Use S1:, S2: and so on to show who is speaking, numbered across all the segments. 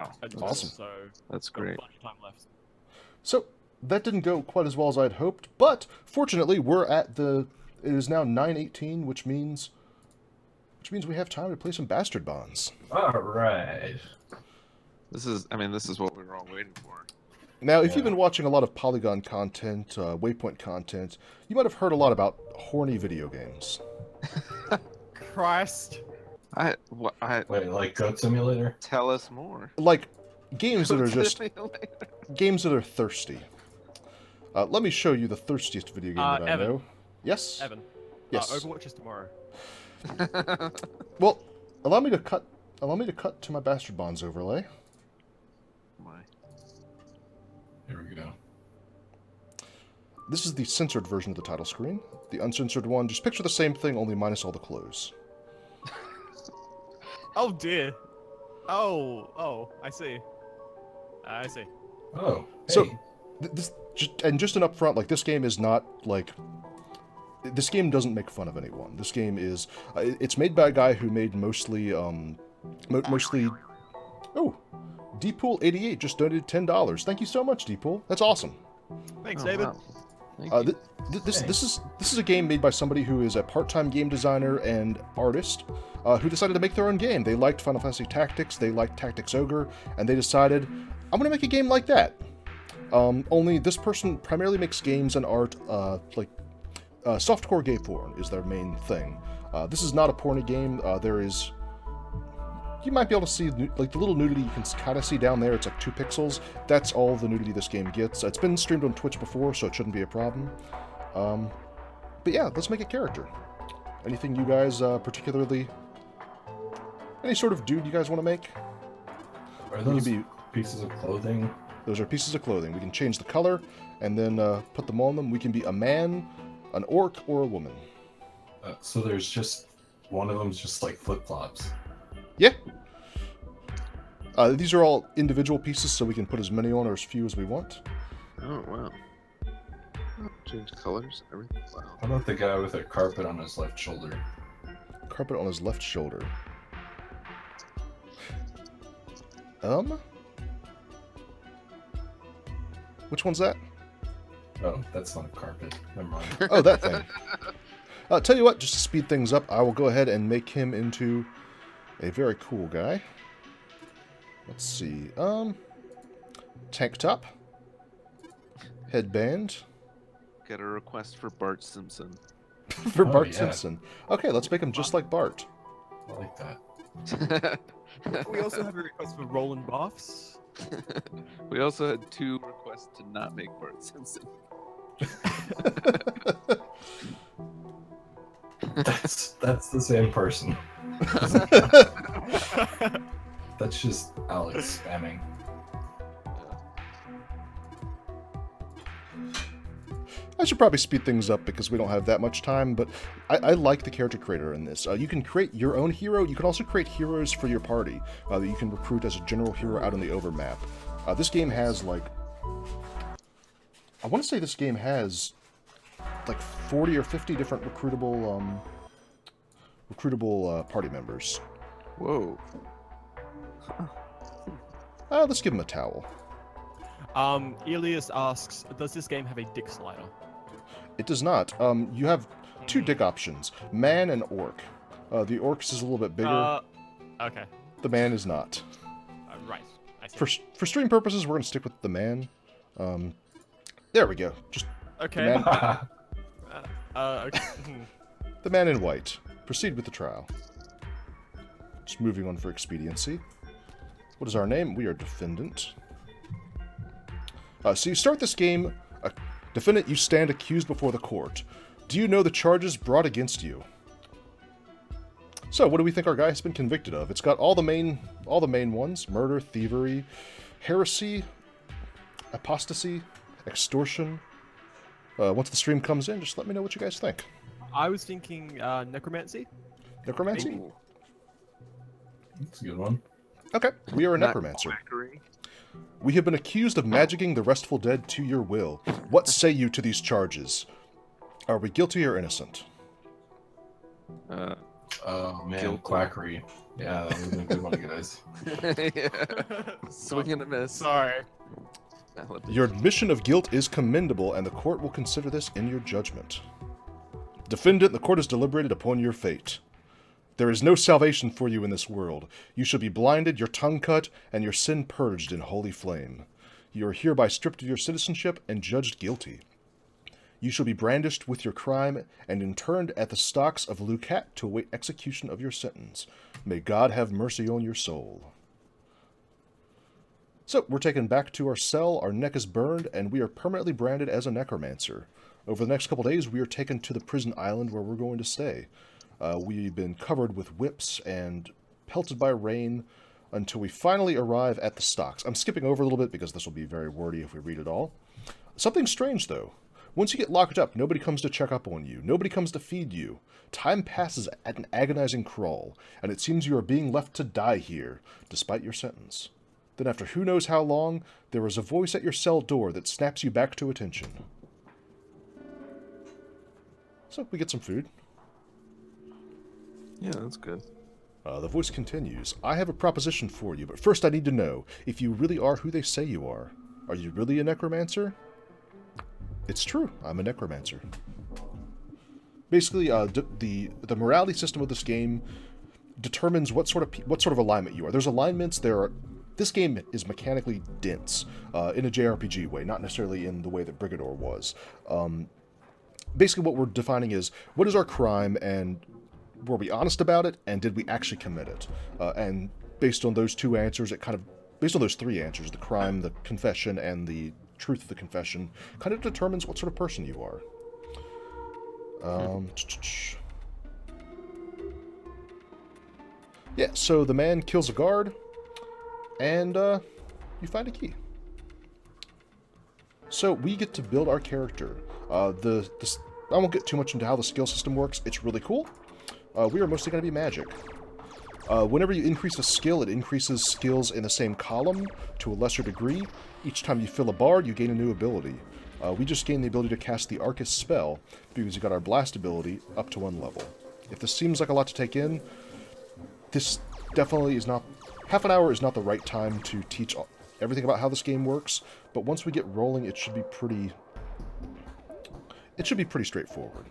S1: Awesome.
S2: So
S3: That's
S2: got a
S3: great.
S2: bunch of time left.
S1: So that didn't go quite as well as I'd hoped, but fortunately we're at the. It is now 9:18, which means we have time to play some Bastard Bonds.
S4: All right.
S3: This is what we were all waiting for.
S1: Now, if you've been watching a lot of Polygon content, Waypoint content, you might have heard a lot about horny video games.
S2: Christ.
S4: Wait, like Goat Simulator?
S3: Tell us more.
S1: Like, games that are just...
S3: Simulator.
S1: games that are thirsty. Let me show you the thirstiest video game that I
S2: Evan.
S1: know. Yes?
S2: Evan.
S1: Yes.
S2: Overwatch is tomorrow.
S1: Well, allow me to cut to my Bastard Bonds overlay.
S3: My.
S4: Here we go.
S1: This is the censored version of the title screen. The uncensored one, just picture the same thing, only minus all the clothes.
S2: Oh dear. Oh, I see. I see.
S4: Oh, hey.
S1: So, just an upfront, like, this game is not, like... This game doesn't make fun of anyone. This game is... it's made by a guy who made mostly... mostly... Oh! Dpool88 just donated $10. Thank you so much, Dpool. That's awesome.
S2: Thanks,
S3: Oh,
S2: David.
S3: wow. Thank you.
S1: This is a game made by somebody who is a part-time game designer and artist who decided to make their own game. They liked Final Fantasy Tactics, they liked Tactics Ogre, and they decided, I'm going to make a game like that. Only this person primarily makes games and art, softcore gay porn is their main thing. This is not a porny game. There is... You might be able to see, like, the little nudity you can kind of see down there. It's like 2 pixels. That's all the nudity this game gets. It's been streamed on Twitch before, so it shouldn't be a problem. But yeah, let's make a character. Anything you guys particularly... Any sort of dude you guys want to make?
S4: Are those pieces of clothing?
S1: Those are pieces of clothing. We can change the color and then put them on them. We can be a man, an orc, or a woman.
S4: So there's just... One of them's just like flip-flops.
S1: Yeah. These are all individual pieces, so we can put as many on or as few as we want.
S3: Oh, wow. Oh, change colors, everything. Wow.
S4: How about the guy with a carpet on his left shoulder?
S1: Carpet on his left shoulder. Which one's that?
S4: Oh, that's not a carpet. Never mind.
S1: Oh, that thing. Tell you what, just to speed things up, I will go ahead and make him into a very cool guy. Let's see. Tank top. Headband.
S3: Get a request for Bart Simpson.
S1: For
S4: Oh,
S1: Bart
S4: yeah.
S1: Simpson. Okay, let's make him just like Bart.
S4: I like that.
S2: We also have a request for Roland Buffs.
S3: We also had 2 requests to not make Bart Simpson.
S4: That's the same person. That's just Alex spamming.
S1: I should probably speed things up because we don't have that much time, but I like the character creator in this. You can create your own hero. You can also create heroes for your party that you can recruit as a general hero out on the overmap. This game has, like... I want to say this game has, like, 40 or 50 different recruitable party members.
S3: Whoa.
S1: Let's give him a towel.
S2: Elias asks, does this game have a dick slider?
S1: It does not. You have 2 dick options. Man and orc. The orcs is a little bit bigger.
S2: Okay.
S1: The man is not.
S2: Right. I see.
S1: For stream purposes, we're going to stick with the man. There we go. Just
S2: Okay.
S1: the man,
S2: Okay.
S1: the man in white. Proceed with the trial. Just moving on for expediency. What is our name? We are defendant. So you start this game, defendant, you stand accused before the court. Do you know the charges brought against you? So, what do we think our guy has been convicted of? It's got all the main ones: murder, thievery, heresy, apostasy, extortion. Once the stream comes in, just let me know what you guys think.
S2: I was thinking necromancy.
S1: Necromancy?
S2: Ooh.
S4: That's a good one.
S1: Okay, we are a
S3: Not
S1: necromancer.
S3: quackery.
S1: We have been accused of magicking the restful dead to your will. What say you to these charges? Are we guilty or innocent?
S4: Oh man,
S3: Guilt.
S4: quackery. Yeah, that was a good one, guys.
S3: Swing and a miss.
S2: Sorry.
S1: Your admission of guilt is commendable, and the court will consider this in your judgment. Defendant, the court has deliberated upon your fate. There is no salvation for you in this world. You shall be blinded, your tongue cut, and your sin purged in holy flame. You are hereby stripped of your citizenship and judged guilty. You shall be brandished with your crime and interned at the stocks of Lucat to await execution of your sentence. May God have mercy on your soul. So, we're taken back to our cell, our neck is burned, and we are permanently branded as a necromancer. Over the next couple days, we are taken to the prison island where we're going to stay. We've been covered with whips and pelted by rain until we finally arrive at the stocks. I'm skipping over a little bit because this will be very wordy if we read it all. Something strange, though. Once you get locked up, nobody comes to check up on you. Nobody comes to feed you. Time passes at an agonizing crawl, and it seems you are being left to die here, despite your sentence. Then after who knows how long, there is a voice at your cell door that snaps you back to attention. So, we get some food.
S3: Yeah, that's good.
S1: The voice continues. I have a proposition for you, but first I need to know if you really are who they say you are. Are you really a necromancer? It's true. I'm a necromancer. Basically, the morality system of this game determines what sort of alignment you are. There's alignments. This game is mechanically dense in a JRPG way, not necessarily in the way that Brigador was. Basically, what we're defining is what is our crime, and were we honest about it, and did we actually commit it? And based on those two answers, based on those three answers, the crime, the confession, and the truth of the confession, kind of determines what sort of person you are. Yeah, so the man kills a guard, and you find a key. So we get to build our character. I won't get too much into how the skill system works. It's really cool. We are mostly going to be magic. Whenever you increase a skill, it increases skills in the same column to a lesser degree. Each time you fill a bar, you gain a new ability. We just gained the ability to cast the Arcus spell because we got our blast ability up to 1 level. If this seems like a lot to take in, this definitely is not... Half an hour is not the right time to teach everything about how this game works, but once we get rolling, it should be pretty... It should be pretty straightforward.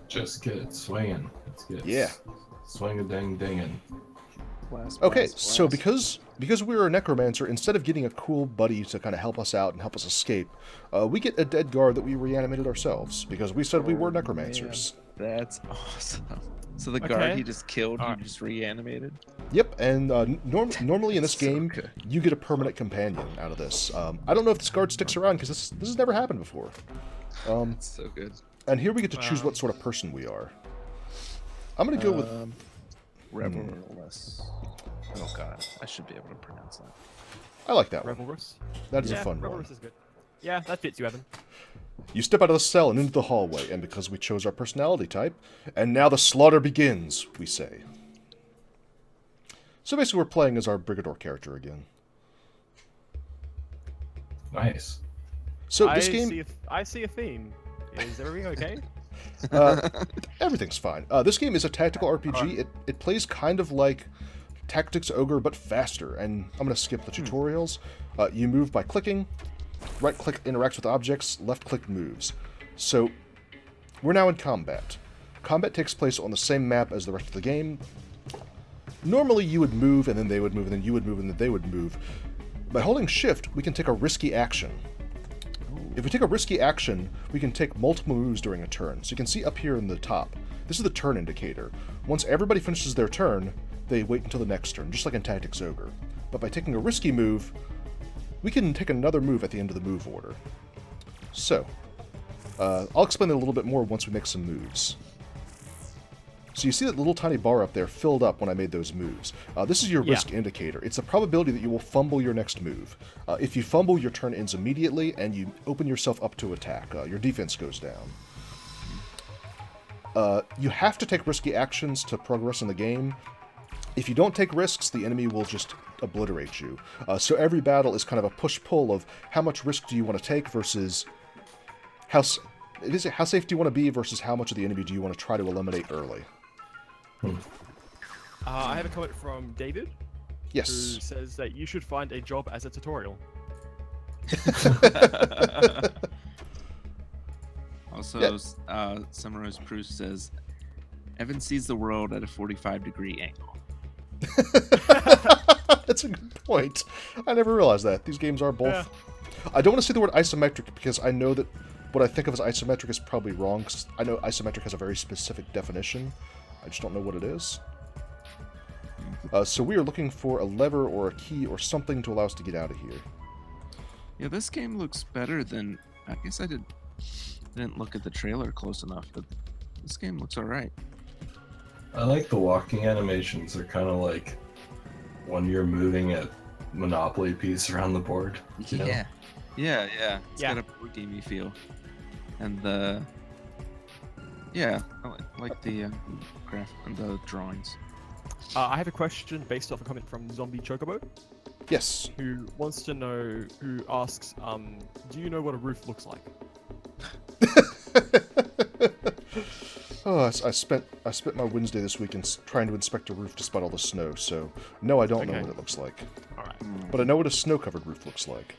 S4: Just get it swinging. Let's get
S1: Yeah.
S4: Swing a dang dingin'.
S1: Okay, so because we're a necromancer, instead of getting a cool buddy to kind of help us out and help us escape, we get a dead guard that we reanimated ourselves, because we said we were necromancers.
S3: Man, that's awesome. So the guard he just killed, you just reanimated?
S1: Yep, and normally in this
S3: So
S1: game,
S3: good.
S1: you get a permanent companion out of this. I don't know if this guard sticks around, because this has never happened before.
S3: That's so good.
S1: And here we get to choose what sort of person we are. I'm going to go with...
S3: Revelress. Oh god, I should be able to pronounce that.
S1: I like that one.
S2: Revelress.
S1: That is
S2: Yeah,
S1: a fun one.
S2: Revelress is good. Yeah, that fits you, Evan.
S1: You step out of the cell and into the hallway, and because we chose our personality type, and now the slaughter begins, we say. So basically we're playing as our Brigador character again.
S4: Nice.
S1: So this game...
S2: I see a theme. Is everything okay?
S1: Everything's fine. This game is a tactical RPG. It plays kind of like Tactics Ogre, but faster, and I'm going to skip the tutorials. You move by clicking, right-click interacts with objects, left-click moves. So, we're now in combat. Combat takes place on the same map as the rest of the game. Normally you would move, and then they would move, and then you would move, and then they would move. By holding shift, we can take a risky action. If we take a risky action, we can take multiple moves during a turn. So you can see up here in the top, this is the turn indicator. Once everybody finishes their turn, they wait until the next turn, just like in Tactics Ogre. But by taking a risky move, we can take another move at the end of the move order. So, I'll explain it a little bit more once we make some moves. So you see that little tiny bar up there filled up when I made those moves. This is your risk indicator. It's a probability that you will fumble your next move. If you fumble, your turn ends immediately, and you open yourself up to attack. Your defense goes down. You have to take risky actions to progress in the game. If you don't take risks, the enemy will just obliterate you. So every battle is kind of a push-pull of how much risk do you want to take versus how safe do you want to be versus how much of the enemy do you want to try to eliminate early.
S2: I have a comment from David, who
S1: Yes.
S2: says that you should find a job as a tutorial.
S5: Also,
S1: Yeah.
S5: Summerose Proust says, Evan sees the world at a 45-degree angle.
S1: That's a good point. I never realized that. These games are both...
S2: Yeah.
S1: I don't want to say the word isometric because I know that what I think of as isometric is probably wrong. 'Cause I know isometric has a very specific definition. I just don't know what it is. So we are looking for a lever or a key or something to allow us to get out of here.
S5: Yeah, this game looks better than... I guess I didn't look at the trailer close enough, but this game looks alright.
S4: I like the walking animations. They're kind of like when you're moving a Monopoly piece around the board. You know?
S5: Yeah. Yeah. It's
S2: Yeah.
S5: got a board gamey feel. And the... Yeah, I like the graph and the drawings.
S2: I have a question based off a comment from Zombie Chocobo,
S1: Yes.
S2: who wants to know, who asks, do you know what a roof looks like?
S1: Oh, I spent my Wednesday this week trying to inspect a roof despite all the snow, so no, I don't know
S2: Okay.
S1: what it looks like.
S2: Alright.
S1: But I know what a snow-covered roof looks like.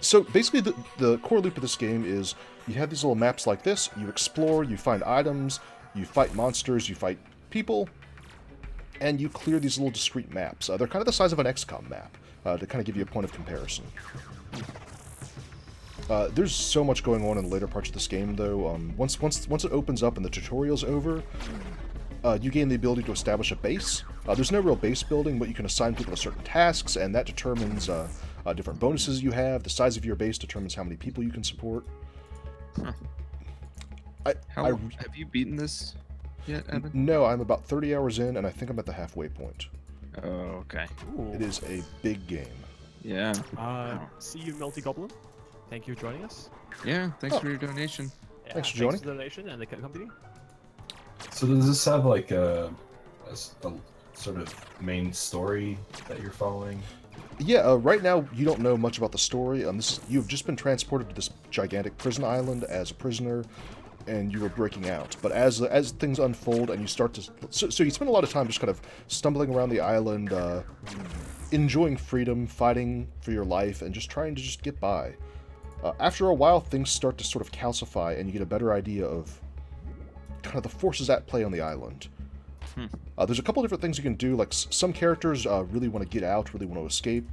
S1: So basically, the core loop of this game is you have these little maps like this, you explore, you find items, you fight monsters, you fight people, and you clear these little discrete maps. They're kind of the size of an XCOM map, to kind of give you a point of comparison. There's so much going on in the later parts of this game, though. Once it opens up and the tutorial's over, you gain the ability to establish a base. There's no real base building, but you can assign people to certain tasks, and that determines different bonuses you have. The size of your base determines how many people you can support.
S5: Huh.
S1: I
S5: Have you beaten this yet, Evan?
S1: No, I'm about 30 hours in, and I think I'm at the halfway point.
S5: Oh, okay.
S2: Ooh.
S1: It is a big game.
S5: Yeah.
S2: See you, Melty Goblin. Thank you for joining us.
S5: Yeah, thanks
S1: Oh.
S5: for your donation.
S2: Yeah,
S1: Thanks for joining.
S2: the donation and the company.
S4: So does this have like a sort of main story that you're following?
S1: Yeah, right now you don't know much about the story. You've just been transported to this gigantic prison island as a prisoner, and you were breaking out. But as things unfold and you start to... So you spend a lot of time just kind of stumbling around the island, enjoying freedom, fighting for your life, and just trying to just get by. After a while, things start to sort of calcify, and you get a better idea of kind of the forces at play on the island. There's a couple different things you can do. Like some characters really want to get out, really want to escape.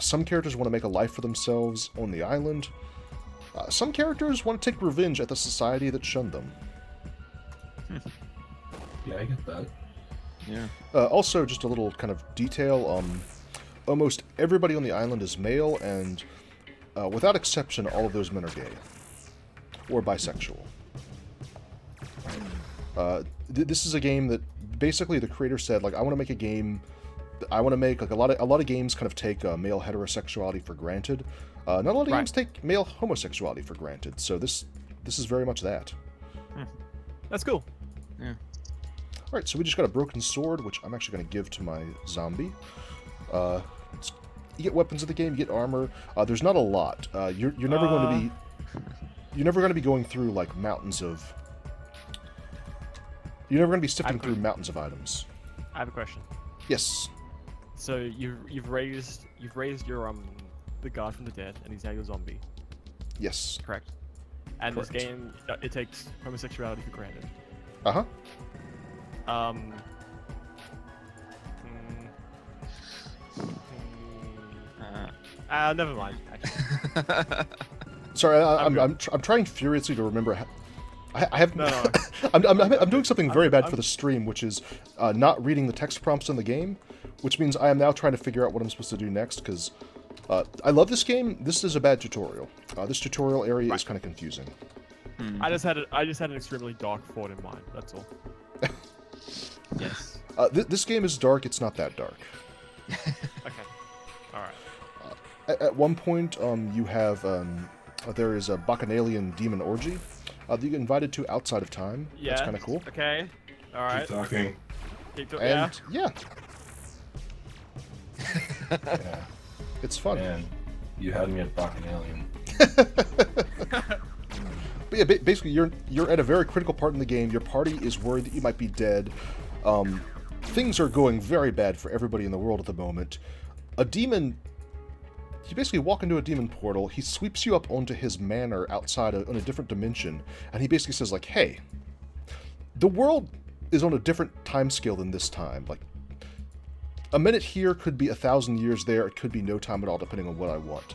S1: Some characters want to make a life for themselves on the island. Some characters want to take revenge at the society that shunned them.
S4: Yeah, I get that.
S5: Yeah.
S1: Also, just a little kind of detail. Almost everybody on the island is male, and without exception, all of those men are gay or bisexual. This is a game that basically the creator said, like, I want to make a game. I want to make like a lot of games kind of take male heterosexuality for granted. Not a lot of games take male homosexuality for granted. So this is very much that.
S2: That's cool.
S5: Yeah.
S1: All right, so we just got a broken sword, which I'm actually going to give to my zombie. You get weapons in the game, you get armor. There's not a lot. You're never going to be going through like mountains of. You're never going to be sifting through mountains of items.
S2: I have a question.
S1: Yes.
S2: So you've raised your the guard from the dead, and he's now your zombie,
S1: Yes.
S2: correct? And
S1: Correct.
S2: this game, it takes homosexuality for granted.
S1: Uh huh.
S2: Um. Never mind. Actually.
S1: Sorry,
S2: I'm
S1: I'm trying furiously to remember. I have.
S2: No.
S1: I'm doing something very bad for the stream, which is not reading the text prompts in the game, which means I am now trying to figure out what I'm supposed to do next. Because I love this game. This is a bad tutorial. This tutorial area is kind of confusing.
S2: I just had an extremely dark thought in mind. That's all. Yes.
S1: This game is dark. It's not that dark.
S2: Okay. All right.
S1: At one point, you have there is a bacchanalian demon orgy that you get invited to outside of time.
S2: Yeah.
S1: That's kind of cool.
S2: Okay. All right.
S4: Keep talking.
S2: Yeah.
S1: And yeah. Yeah. It's fun.
S4: And you had me at Bacchanalian.
S1: But yeah, basically, you're at a very critical part in the game. Your party is worried that you might be dead. things are going very bad for everybody in the world at the moment. A demon... You basically walk into a demon portal, he sweeps you up onto his manor outside on a different dimension, and he basically says, like, hey, the world is on a different time scale than this time. Like, a minute here could be 1,000 years there, it could be no time at all, depending on what I want.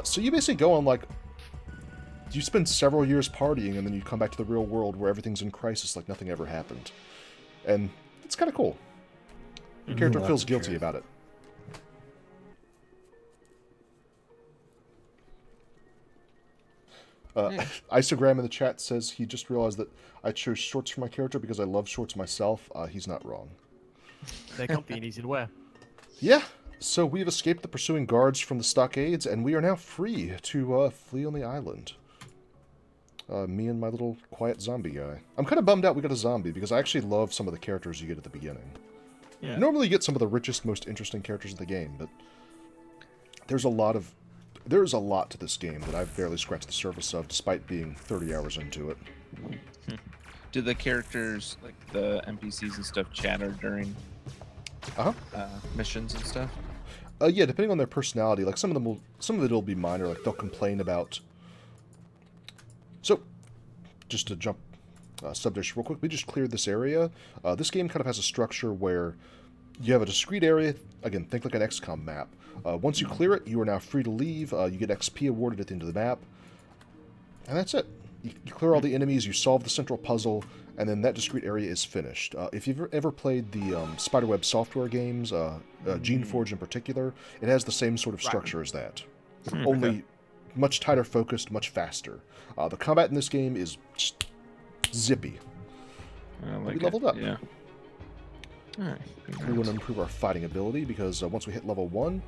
S1: So you basically go on, like, you spend several years partying, and then you come back to the real world where everything's in crisis like nothing ever happened. And it's kind of cool. Your character feels guilty about it. Isogram in the chat says he just realized that I chose shorts for my character because I love shorts myself. He's not wrong.
S2: They're comfy and easy to wear.
S1: Yeah, so we've escaped the pursuing guards from the stockades, and we are now free to flee on the island. Me and my little quiet zombie guy. I'm kind of bummed out we got a zombie, because I actually love some of the characters you get at the beginning.
S2: Yeah.
S1: You normally get some of the richest, most interesting characters in the game, but there's a lot to this game that I've barely scratched the surface of, despite being 30 hours into it.
S5: Do the characters, like the NPCs and stuff, chatter during missions and stuff?
S1: Yeah, depending on their personality. Like some of it will be minor. Like they'll complain about. So, just to jump subjects real quick, we just cleared this area. This game kind of has a structure where you have a discrete area. Again, think like an XCOM map. Once you clear it, you are now free to leave. You get XP awarded at the end of the map, and that's it. You clear all the enemies, you solve the central puzzle, and then that discrete area is finished. If you've ever played the Spiderweb software games, Geneforge in particular, it has the same sort of structure as that. Only much tighter focused, much faster. The combat in this game is just zippy.
S5: Like
S1: we leveled up.
S5: Yeah. Alright.
S1: We want to improve our fighting ability, because once we hit level 1,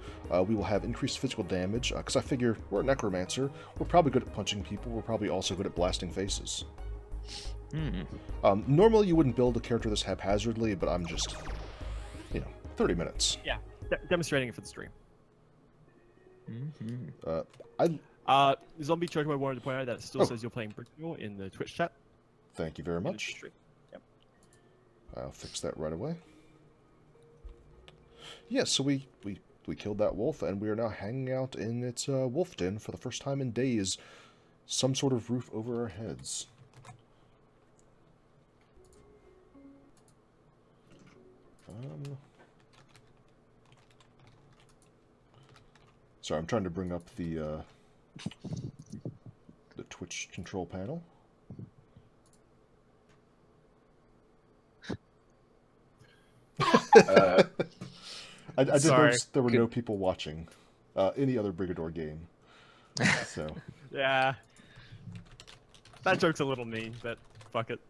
S1: we will have increased physical damage, because I figure we're a necromancer, we're probably good at punching people, we're probably also good at blasting faces. Normally you wouldn't build a character this haphazardly, but I'm just, 30 minutes.
S2: Yeah, demonstrating it for the stream. Zombie Chocobo wanted to point out that it still says you're playing Brickmore in the Twitch chat.
S1: Thank you very much.
S2: Yep.
S1: I'll fix that right away. Yeah, so we killed that wolf, and we are now hanging out in its wolf den for the first time in days. Some sort of roof over our heads. Sorry, I'm trying to bring up the Twitch control panel. I did notice there were no people watching any other Brigador game. So
S2: yeah, that joke's a little mean, but fuck it.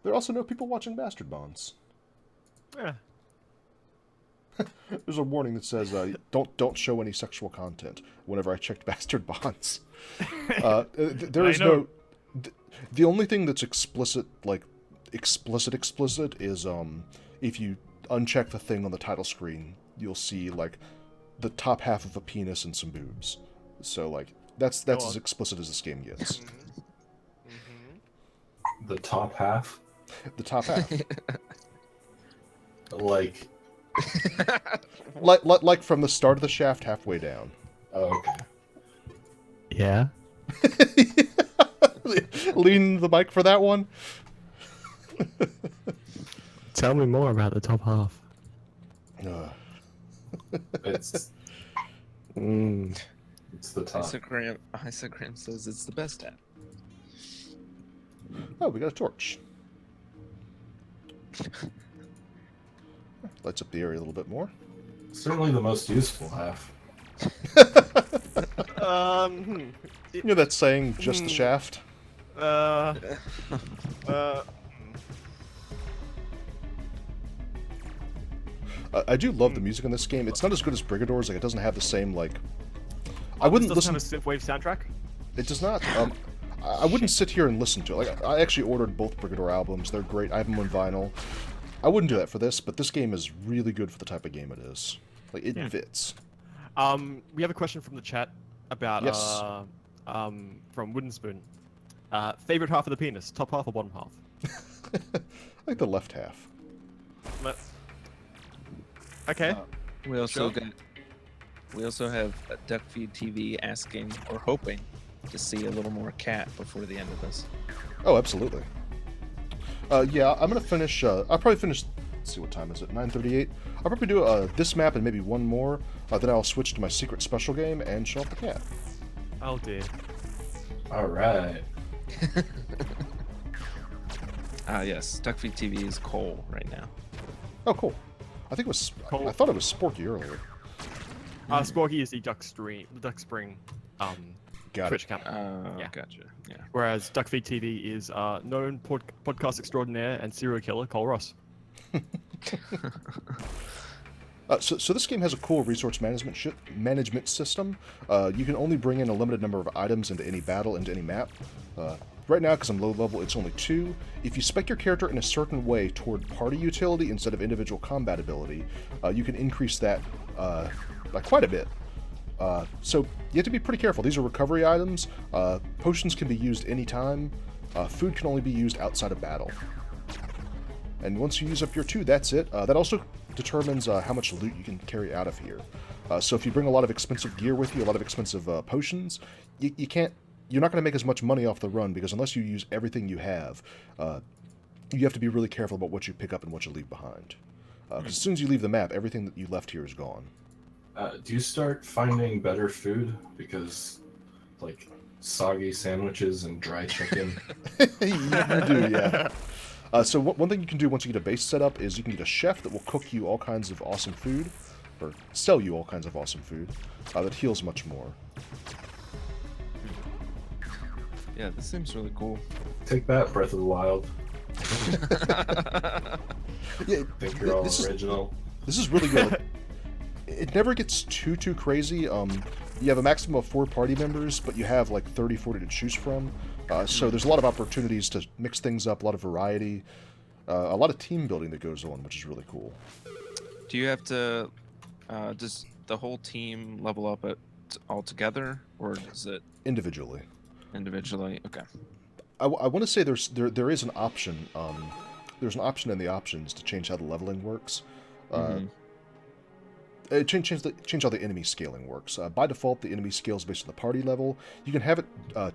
S1: There are also no people watching Bastard Bonds.
S2: Yeah.
S1: There's a warning that says don't show any sexual content. Whenever I checked Bastard Bonds, there is no. The only thing that's explicit, like explicit, is if you uncheck the thing on the title screen, you'll see like the top half of a penis and some boobs. So like that's as explicit as this game gets.
S4: The top half?
S1: The top half.
S4: like
S1: from the start of the shaft halfway down.
S4: Oh, okay.
S2: Yeah.
S1: Lean the mic for that one.
S2: Tell me more about the top half.
S4: It's the top.
S5: Isogram says it's the best app.
S1: Oh, we got a torch. Lights up the area a little bit more.
S4: Certainly the most useful half.
S1: You know that saying, just the shaft? I do love the music in this game. It's not as good as Brigador's. Like, it doesn't have the same, like... I wouldn't listen...
S2: Does it have a synthwave soundtrack?
S1: It does not. I wouldn't sit here and listen to it. Like, I actually ordered both Brigador albums. They're great. I have them on vinyl. I wouldn't do that for this, but this game is really good for the type of game it is. Like, it fits.
S2: We have a question from the chat about,
S1: Yes.
S2: From Wooden Spoon. Favorite half of the penis, top half or bottom half?
S1: I like the left half.
S2: Okay.
S5: We also
S2: Sure.
S5: got. We also have a Duckfeed TV asking or hoping to see a little more cat before the end of this.
S1: Oh, absolutely. Yeah, I'm gonna finish. I'll probably finish. Let's see, what time is it? 9:38. I'll probably do this map and maybe one more. Then I'll switch to my secret special game and show off the cat.
S2: Oh dear.
S4: All right.
S5: Ah, yes. Duckfeed TV is Cole right now.
S1: Oh, cool. I think it was.
S2: Cool.
S1: I thought it was Sporky earlier.
S2: Sporky is the DuckSpring
S1: Got
S2: Twitch
S1: it.
S2: account. Yeah.
S5: Gotcha. Yeah.
S2: Whereas Duckfeed TV is known podcast extraordinaire and serial killer Cole Ross.
S1: So this game has a cool resource management system. You can only bring in a limited number of items into any battle, into any map. Right now, because I'm low level, it's only 2. If you spec your character in a certain way toward party utility instead of individual combat ability, you can increase that by quite a bit. So you have to be pretty careful. These are recovery items. Potions can be used anytime. Food can only be used outside of battle. And once you use up your 2, that's it. That also determines how much loot you can carry out of here. So if you bring a lot of expensive gear with you, a lot of expensive potions, you're not going to make as much money off the run, because unless you use everything you have to be really careful about what you pick up and what you leave behind. 'Cause as soon as you leave the map, everything that you left here is gone.
S4: Do you start finding better food? Because, like, soggy sandwiches and dry chicken.
S1: You do, yeah. So one thing you can do once you get a base set up is you can get a chef that will cook you all kinds of awesome food, or sell you all kinds of awesome food, that heals much more.
S5: Yeah, this seems really cool.
S4: Take that, Breath of the Wild.
S1: Yeah,
S4: Think you're all original.
S1: This is really good. It never gets too crazy. You have a maximum of 4 party members, but you have like 30, 40 to choose from. So there's a lot of opportunities to mix things up, a lot of variety, a lot of team building that goes on, which is really cool.
S5: Do you have to? Does the whole team level up all together, or does it
S1: Individually.
S5: individually? Okay.
S1: I want to say there is an option. There's an option in the options to change how the leveling works. Change how the enemy scaling works. By default, the enemy scales based on the party level. You can have it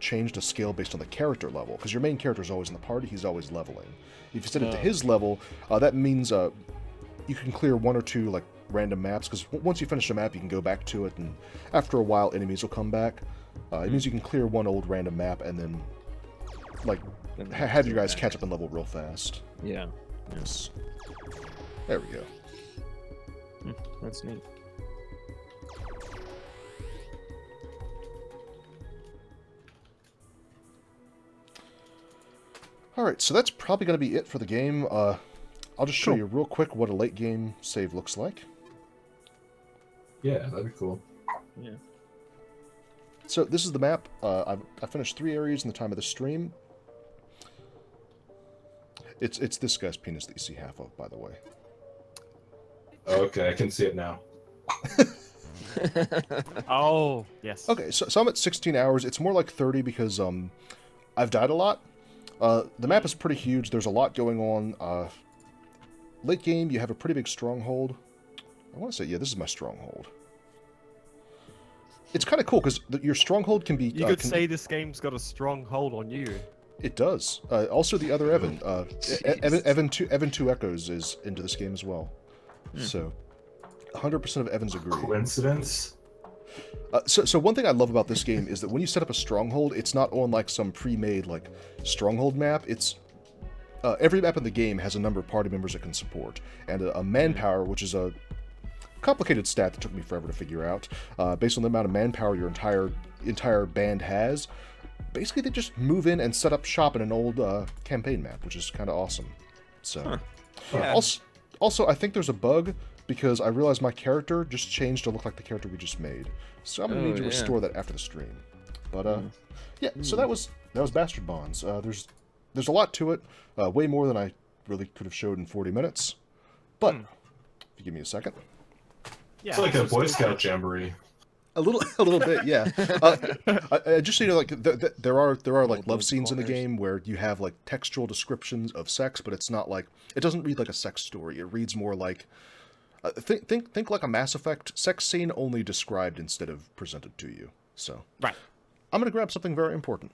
S1: changed to scale based on the character level, because your main character is always in the party. He's always leveling. If you set it to his level, that means you can clear 1 or 2 like random maps, because once you finish a map, you can go back to it, and after a while, enemies will come back. It means you can clear 1 old random map and then like have you guys catch up and level real fast.
S5: Yeah.
S1: Yes. There we go.
S5: That's neat.
S1: Alright, so that's probably going to be it for the game. I'll just show
S5: Cool.
S1: you real quick what a late game save looks like.
S4: Yeah, that'd be cool.
S5: Yeah.
S1: So this is the map. I finished 3 areas in the time of the stream. It's this guy's penis that you see half of, by the way.
S4: Okay, I can see it now.
S2: Oh, yes.
S1: Okay, so I'm at 16 hours. It's more like 30 because I've died a lot. The map is pretty huge. There's a lot going on. Late game, you have a pretty big stronghold. I want to say, yeah, this is my stronghold. It's kind of cool because your stronghold can be...
S2: You could say this game's got a strong hold on you.
S1: It does. Also, the other Evan, Evan 2 Echoes is into this game as well. So, 100% of Evans agree.
S4: Coincidence?
S1: So one thing I love about this game is that when you set up a stronghold, it's not on like some pre-made like stronghold map. It's every map in the game has a number of party members it can support, and a manpower, which is a complicated stat that took me forever to figure out. Based on the amount of manpower your entire band has, basically they just move in and set up shop in an old campaign map, which is kind of awesome. So,
S5: Yeah.
S1: also, I think there's a bug because I realized my character just changed to look like the character we just made. So I'm gonna need to restore that after the stream. But yeah, so that was Bastard Bonds. There's a lot to it, way more than I really could have showed in 40 minutes. But if you give me a second.
S2: Yeah.
S4: It's like a Boy Scout jamboree.
S1: A little bit, yeah. Just so you know, like there are like love scenes in the game where you have like textual descriptions of sex, but it's not like it doesn't read like a sex story. It reads more like think like a Mass Effect sex scene, only described instead of presented to you. So
S2: Right.
S1: I'm gonna grab something very important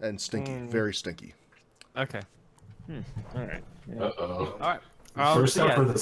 S1: and stinky, very stinky.
S2: Okay.
S6: All right.
S4: Uh-oh.
S2: All right.
S4: First
S2: so
S4: up
S2: yeah.
S4: for the